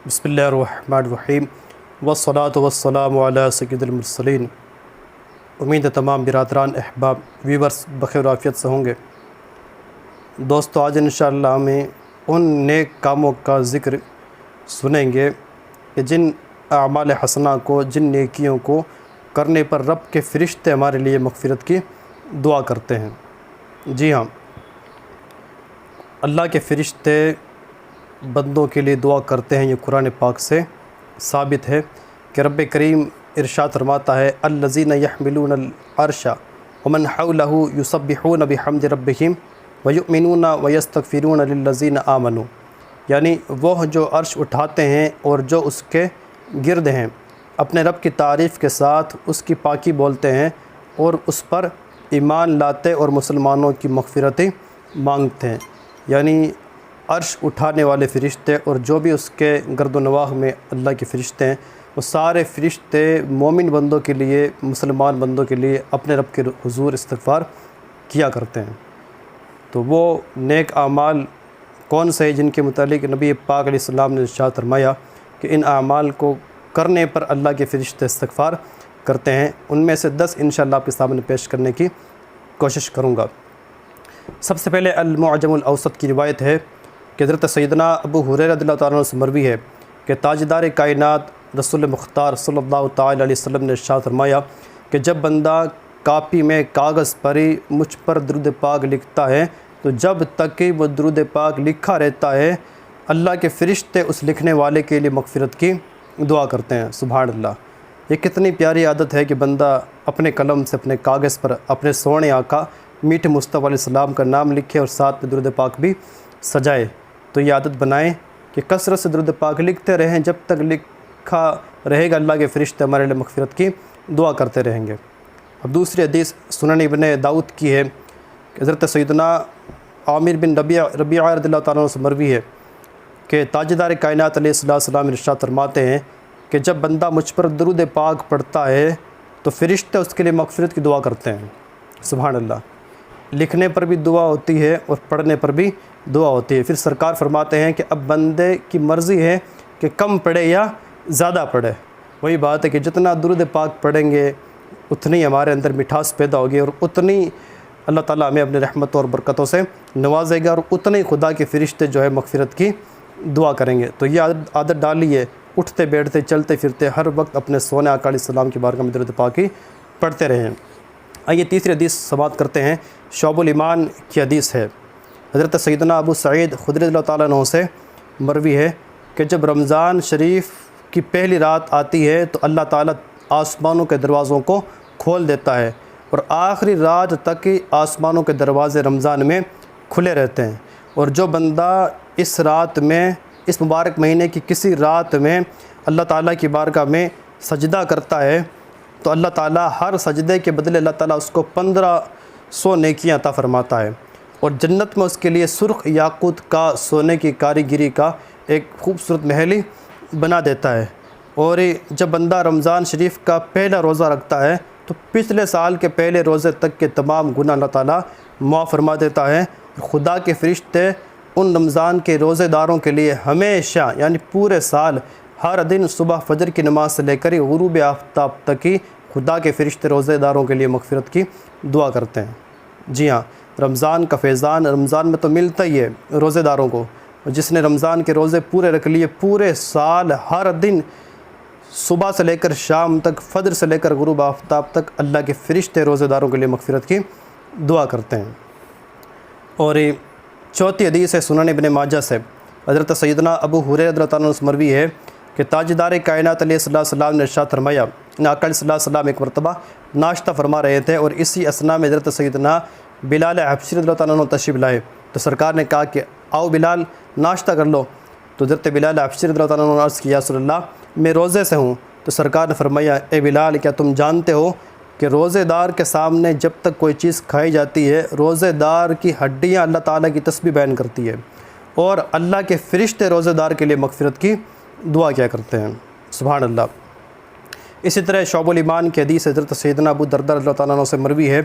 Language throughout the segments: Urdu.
بسم اللہ الرحمن الرحیم والصلاة والسلام علی سید المرسلین۔ امید ہے تمام برادران احباب ویورز بخیر و عافیت سے ہوں گے۔ دوستو، آج انشاءاللہ ہمیں ان نیک کاموں کا ذکر سنیں گے کہ جن اعمال حسنہ کو، جن نیکیوں کو کرنے پر رب کے فرشتے ہمارے لیے مغفرت کی دعا کرتے ہیں۔ جی ہاں، اللہ کے فرشتے بندوں کے لیے دعا کرتے ہیں۔ یہ قرآن پاک سے ثابت ہے کہ رب کریم ارشاد فرماتا ہے الذین یحملون العرش ومن حولہ یسبحون بحمد ربہم ویؤمنون ویستغفرون للذین آمنوا، یعنی وہ جو عرش اٹھاتے ہیں اور جو اس کے گرد ہیں اپنے رب کی تعریف کے ساتھ اس کی پاکی بولتے ہیں اور اس پر ایمان لاتے اور مسلمانوں کی مغفرت مانگتے ہیں۔ یعنی عرش اٹھانے والے فرشتے اور جو بھی اس کے گرد و نواح میں اللہ کے فرشتے ہیں، وہ سارے فرشتے مومن بندوں کے لیے، مسلمان بندوں کے لیے اپنے رب کے حضور استغفار کیا کرتے ہیں۔ تو وہ نیک اعمال کون سے ہیں جن کے متعلق نبی پاک علیہ السلام نے ارشاد فرمایا کہ ان اعمال کو کرنے پر اللہ کے فرشتے استغفار کرتے ہیں؟ ان میں سے 10 انشاءاللہ آپ کے سامنے پیش کرنے کی کوشش کروں گا۔ سب سے پہلے المعجم الاوسط کی روایت ہے کہ حضرت سیدنا ابو ہریرہ رضی اللہ تعالیٰ عنہ سے مروی ہے کہ تاجدار کائنات رسول مختار صلی اللہ تعالیٰ علیہ وسلم نے ارشاد فرمایا کہ جب بندہ کاپی میں کاغذ پر ہی مجھ پر درود پاک لکھتا ہے تو جب تک کہ وہ درود پاک لکھا رہتا ہے اللہ کے فرشتے اس لکھنے والے کے لیے مغفرت کی دعا کرتے ہیں۔ سبحان اللہ! یہ کتنی پیاری عادت ہے کہ بندہ اپنے قلم سے اپنے کاغذ پر اپنے سونے آقا میٹھے مصطفیٰ علیہ السلام کا نام لکھے اور ساتھ میں درود پاک بھی سجائے۔ تو یہ عادت بنائیں کہ کثرت سے درود پاک لکھتے رہیں، جب تک لکھا رہے گا اللہ کے فرشتے ہمارے لیے مغفرت کی دعا کرتے رہیں گے۔ اب دوسری حدیث سنن ابن داؤد کی ہے کہ حضرت سیدنا عامر بن ربیعہ رضی اللہ تعالیٰ عنہ سے مروی ہے کہ تاجدار کائنات علیہ السلام ارشاد فرماتے ہیں کہ جب بندہ مجھ پر درود پاک پڑھتا ہے تو فرشتے اس کے لیے مغفرت کی دعا کرتے ہیں۔ سبحان اللہ! لکھنے پر بھی دعا ہوتی ہے اور پڑھنے پر بھی دعا ہوتی ہے۔ پھر سرکار فرماتے ہیں کہ اب بندے کی مرضی ہے کہ کم پڑھے یا زیادہ پڑھے۔ وہی بات ہے کہ جتنا درود پاک پڑھیں گے اتنی ہمارے اندر مٹھاس پیدا ہوگی اور اتنی اللہ تعالیٰ ہمیں اپنے رحمتوں اور برکتوں سے نوازے گا اور اتنے خدا کے فرشتے جو ہے مغفرت کی دعا کریں گے۔ تو یہ عادت ڈالیے، اٹھتے بیٹھتے چلتے پھرتے ہر وقت اپنے سونے آقا علیہ السلام کی بارگاہ میں درود پاک ہی پڑھتے رہیں۔ آئیے تیسری حدیث سماعت کرتے ہیں۔ شعب الایمان کی حدیث ہے، حضرت سیدنا ابو سعید خدری رضی اللہ تعالیٰ عنہ سے مروی ہے کہ جب رمضان شریف کی پہلی رات آتی ہے تو اللہ تعالیٰ آسمانوں کے دروازوں کو کھول دیتا ہے اور آخری رات تک آسمانوں کے دروازے رمضان میں کھلے رہتے ہیں، اور جو بندہ اس رات میں، اس مبارک مہینے کی کسی رات میں اللہ تعالیٰ کی بارگاہ میں سجدہ کرتا ہے تو اللہ تعالیٰ ہر سجدے کے بدلے اللہ تعالیٰ اس کو 1500 نیکیاں عطا فرماتا ہے، اور جنت میں اس کے لیے سرخ یاقوت کا سونے کی کاریگری کا ایک خوبصورت محل ہی بنا دیتا ہے۔ اور جب بندہ رمضان شریف کا پہلا روزہ رکھتا ہے تو پچھلے سال کے پہلے روزے تک کے تمام گناہ اللہ تعالیٰ معاف فرما دیتا ہے۔ خدا کے فرشتے ان رمضان کے روزے داروں کے لیے ہمیشہ، یعنی پورے سال، ہر دن صبح فجر کی نماز سے لے کر غروب آفتاب تک ہی خدا کے فرشتے روزے داروں کے لیے مغفرت کی دعا کرتے ہیں۔ جی ہاں، رمضان کا فیضان رمضان میں تو ملتا ہی ہے روزے داروں کو۔ جس نے رمضان کے روزے پورے رکھ لیے، پورے سال ہر دن صبح سے لے کر شام تک، فجر سے لے کر غروب آفتاب تک اللہ کے فرشتے روزے داروں کے لیے مغفرت کی دعا کرتے ہیں۔ اور چوتھی حدیث ہے سنن ابن ماجہ سے، حضرت سیدنا ابو ہریرہ رضی اللہ تعالیٰ عنہ سے مروی ہے کہ تاجدار کائنات علیہ السلام نے ارشاد فرمایا، آقا علیہ السلام ایک مرتبہ ناشتہ فرما رہے تھے اور اسی اثناء میں حضرت سیدنا بلال حبشی رضی اللہ تعالیٰ عنہ تشریف لائے، تو سرکار نے کہا کہ آؤ بلال ناشتہ کر لو۔ تو حضرت بلال حبشی رضی اللہ تعالیٰ عنہ نے عرض کیا، یا رسول اللہ میں روزے سے ہوں۔ تو سرکار نے فرمایا، اے بلال، کیا تم جانتے ہو کہ روزے دار کے سامنے جب تک کوئی چیز کھائی جاتی ہے روزے دار کی ہڈیاں اللہ تعالیٰ کی تسبیح بیان کرتی ہے، اور اللہ کے فرشتے روزے دار کے لیے مغفرت کی دعا کیا کرتے ہیں۔ سبحان اللہ! اسی طرح شعب الایمان کی حدیث حضرت سیدنا ابو درداء رضی اللہ تعالیٰ عنہ سے مروی ہے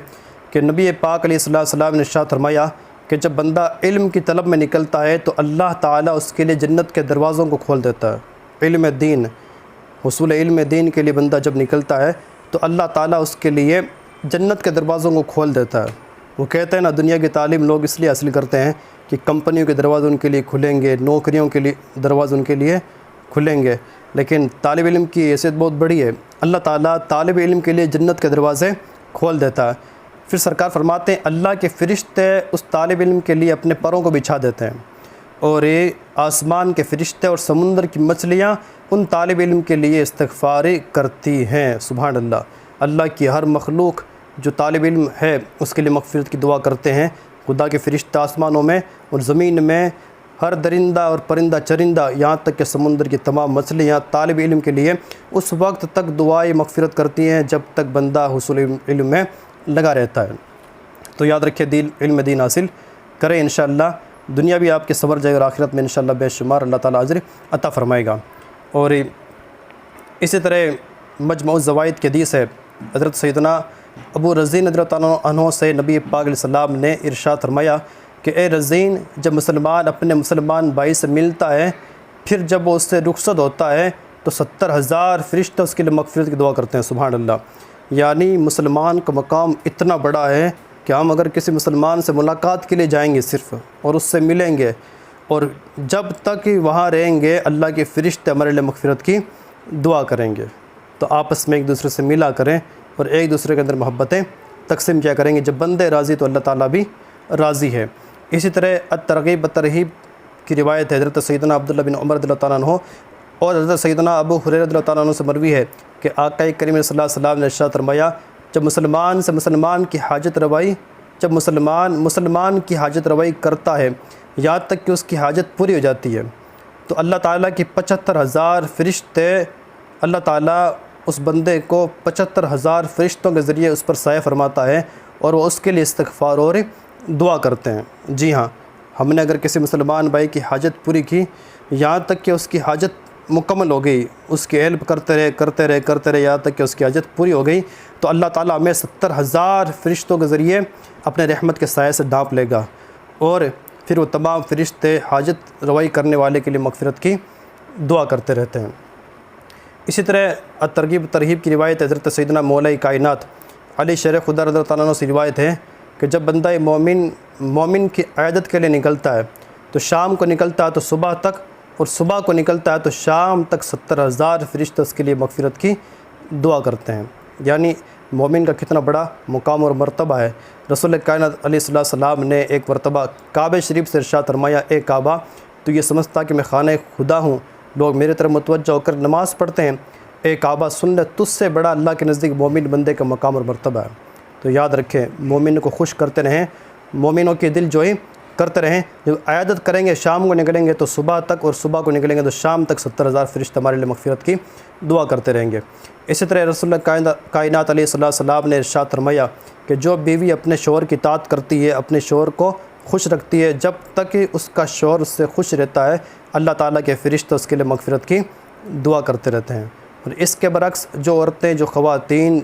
کہ نبی پاک علیہ السلام نے ارشاد فرمایا کہ جب بندہ علم کی طلب میں نکلتا ہے تو اللہ تعالیٰ اس کے لیے جنت کے دروازوں کو کھول دیتا ہے۔ علم دین، حصول علم دین کے لیے بندہ جب نکلتا ہے تو اللہ تعالیٰ اس کے لیے جنت کے دروازوں کو کھول دیتا ہے۔ وہ کہتے ہیں نا، دنیا کی تعلیم لوگ اس لیے حاصل کرتے ہیں کہ کمپنیوں کے دروازے ان کے لیے کھلیں گے، نوکریوں کے لیے دروازے ان کے لیے کھلیں گے، لیکن طالب علم کی حیثیت بہت بڑی ہے۔ اللہ تعالیٰ طالب علم کے لیے جنت کے دروازے کھول دیتا ہے۔ پھر سرکار فرماتے ہیں اللہ کے فرشتے اس طالب علم کے لیے اپنے پروں کو بچھا دیتے ہیں، اور یہ آسمان کے فرشتے اور سمندر کی مچھلیاں ان طالب علم کے لیے استغفار کرتی ہیں۔ سبحان اللہ، اللہ کی ہر مخلوق جو طالب علم ہے اس کے لیے مغفرت کی دعا کرتے ہیں۔ خدا کے فرشتے آسمانوں میں اور زمین میں، ہر درندہ اور پرندہ چرندہ، یہاں تک کہ سمندر کی تمام مچھلیاں طالب علم کے لیے اس وقت تک دعائیں مغفرت کرتی ہیں جب تک بندہ حصول علم میں لگا رہتا ہے۔ تو یاد رکھے، علم دین حاصل کریں، انشاءاللہ دنیا بھی آپ کے سنور جائے اور آخرت میں انشاءاللہ بے شمار اللہ تعالیٰ اجر عطا فرمائے گا۔ اور اسی طرح مجموع الزوائد کی حدیث ہے، حضرت سیدنا ابو رزین رضی اللہ عنہ سے نبی پاک علیہ السلام نے ارشاد فرمایا کہ اے رزین، جب مسلمان اپنے مسلمان بھائی سے ملتا ہے، پھر جب وہ اس سے رخصت ہوتا ہے تو 70,000 فرشتے اس کے لیے مغفرت کی دعا کرتے ہیں۔ سبحان اللہ، یعنی مسلمان کا مقام اتنا بڑا ہے کہ ہم اگر کسی مسلمان سے ملاقات کے لیے جائیں گے صرف، اور اس سے ملیں گے، اور جب تک وہاں رہیں گے اللہ کے فرشتے ہمارے لیے مغفرت کی دعا کریں گے۔ تو آپس میں ایک دوسرے سے ملا کریں اور ایک دوسرے کے اندر محبتیں تقسیم کیا کریں گے۔ جب بندے راضی تو اللہ تعالیٰ بھی راضی ہے۔ اسی طرح الترغیب والترہیب کی روایت ہے، حضرت سیدنا عبداللہ بن عمر رضی اللہ تعالیٰ عنہ اور حضرت سیدنا ابو ہریرہ رضی اللہ تعالیٰ عنہ سے مروی ہے کہ آقا کریم صلی اللہ علیہ وسلم نے ارشاد فرمایا، جب مسلمان کی حاجت روائی کرتا ہے یہاں تک کہ اس کی حاجت پوری ہو جاتی ہے، تو اللہ تعالیٰ کی 75,000 فرشتے، اللہ تعالیٰ اس بندے کو 75,000 فرشتوں کے ذریعے اس پر سایہ فرماتا ہے، اور وہ اس کے لیے استغفار اور دعا کرتے ہیں۔ جی ہاں، ہم نے اگر کسی مسلمان بھائی کی حاجت پوری کی، یہاں تک کہ اس کی حاجت مکمل ہو گئی، اس کی ہیلپ کرتے رہے یہاں تک کہ اس کی حاجت پوری ہو گئی، تو اللہ تعالیٰ ہمیں 70,000 فرشتوں کے ذریعے اپنے رحمت کے سائے سے ڈھانپ لے گا، اور پھر وہ تمام فرشتے حاجت روائی کرنے والے کے لیے مغفرت کی دعا کرتے رہتے ہیں۔ اسی طرح الترغیب والترہیب کی روایت حضرت سیدنا مولا کائنات علی شیر خدا رضی اللہ تعالیٰ عنہ سے روایت ہے کہ جب بندہ مومن کی عیادت کے لیے نکلتا ہے تو شام کو نکلتا ہے تو صبح تک، اور صبح کو نکلتا ہے تو شام تک 70,000 فرشتے اس کے لیے مغفرت کی دعا کرتے ہیں۔ یعنی مومن کا کتنا بڑا مقام اور مرتبہ ہے۔ رسول کائنات علیہ السلام نے ایک مرتبہ کعبہ شریف سے ارشاد فرمایا، اے کعبہ، تو یہ سمجھتا کہ میں خانہ خدا ہوں، لوگ میرے طرف متوجہ ہو کر نماز پڑھتے ہیں، اے کعبہ سن لے، تجھ سے بڑا اللہ کے نزدیک مومن بندے کا مقام اور مرتبہ ہے۔ تو یاد رکھیں، مومن کو خوش کرتے رہیں، مومنوں کی دل جوئی کرتے رہیں۔ جب عیادت کریں گے شام کو نکلیں گے تو صبح تک، اور صبح کو نکلیں گے تو شام تک 70,000 فرشتے ہمارے لیے مغفرت کی دعا کرتے رہیں گے۔ اسی طرح رسول اللہ کائنات علیہ السلام نے ارشاد فرمایا کہ جو بیوی اپنے شوہر کی اطاعت کرتی ہے، اپنے شوہر کو خوش رکھتی ہے، جب تک اس کا شوہر اس سے خوش رہتا ہے اللہ تعالیٰ کے فرشتے اس کے لیے مغفرت کی دعا کرتے رہتے ہیں۔ اور اس کے برعکس جو عورتیں، جو خواتین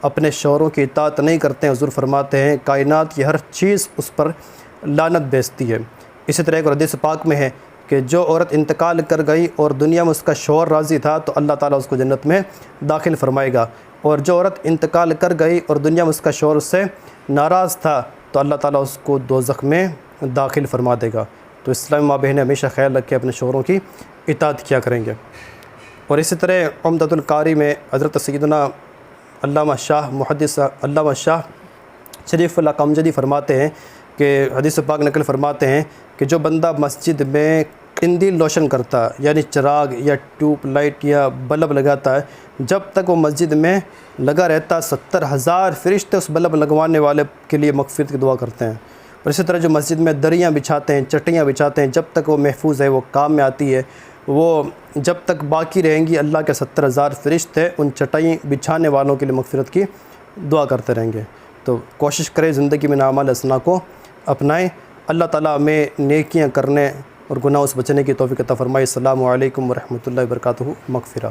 اپنے شوہروں کی اطاعت نہیں کرتے ہیں، حضور فرماتے ہیں کائنات کی ہر چیز اس پر لعنت بھیجتی ہے۔ اسی طرح ایک حدیث پاک میں ہے کہ جو عورت انتقال کر گئی اور دنیا میں اس کا شوہر راضی تھا تو اللہ تعالیٰ اس کو جنت میں داخل فرمائے گا، اور جو عورت انتقال کر گئی اور دنیا میں اس کا شوہر اس سے ناراض تھا تو اللہ تعالیٰ اس کو دوزخ میں داخل فرما دے گا۔ تو اسلامی ماں بہنیں ہمیشہ خیال رکھ کے اپنے شوہروں کی اطاعت کیا کریں گے۔ اور اسی طرح عمدۃ القاری میں حضرت سیدنا علامہ شاہ محدث علامہ شاہ شریف اللہ قمجدی فرماتے ہیں کہ حدیث پاک نقل فرماتے ہیں کہ جو بندہ مسجد میں قندیل روشن کرتا ہے، یعنی چراغ یا ٹیوب لائٹ یا بلب لگاتا ہے، جب تک وہ مسجد میں لگا رہتا 70,000 فرشتے اس بلب لگوانے والے کے لیے مغفرت کی دعا کرتے ہیں۔ اور اسی طرح جو مسجد میں دریاں بچھاتے ہیں، چٹیاں بچھاتے ہیں، جب تک وہ محفوظ ہے، وہ کام میں آتی ہے، وہ جب تک باقی رہیں گی اللہ کے 70,000 فرشتے ان چٹائی بچھانے والوں کے لیے مغفرت کی دعا کرتے رہیں گے۔ تو کوشش کریں زندگی میں اعمال حسنہ کو اپنائیں۔ اللہ تعالیٰ ہمیں نیکیاں کرنے اور گناہوں سے بچنے کی توفیق عطا فرمائے۔ السلام علیکم ورحمۃ اللہ وبرکاتہ۔ مغفرہ۔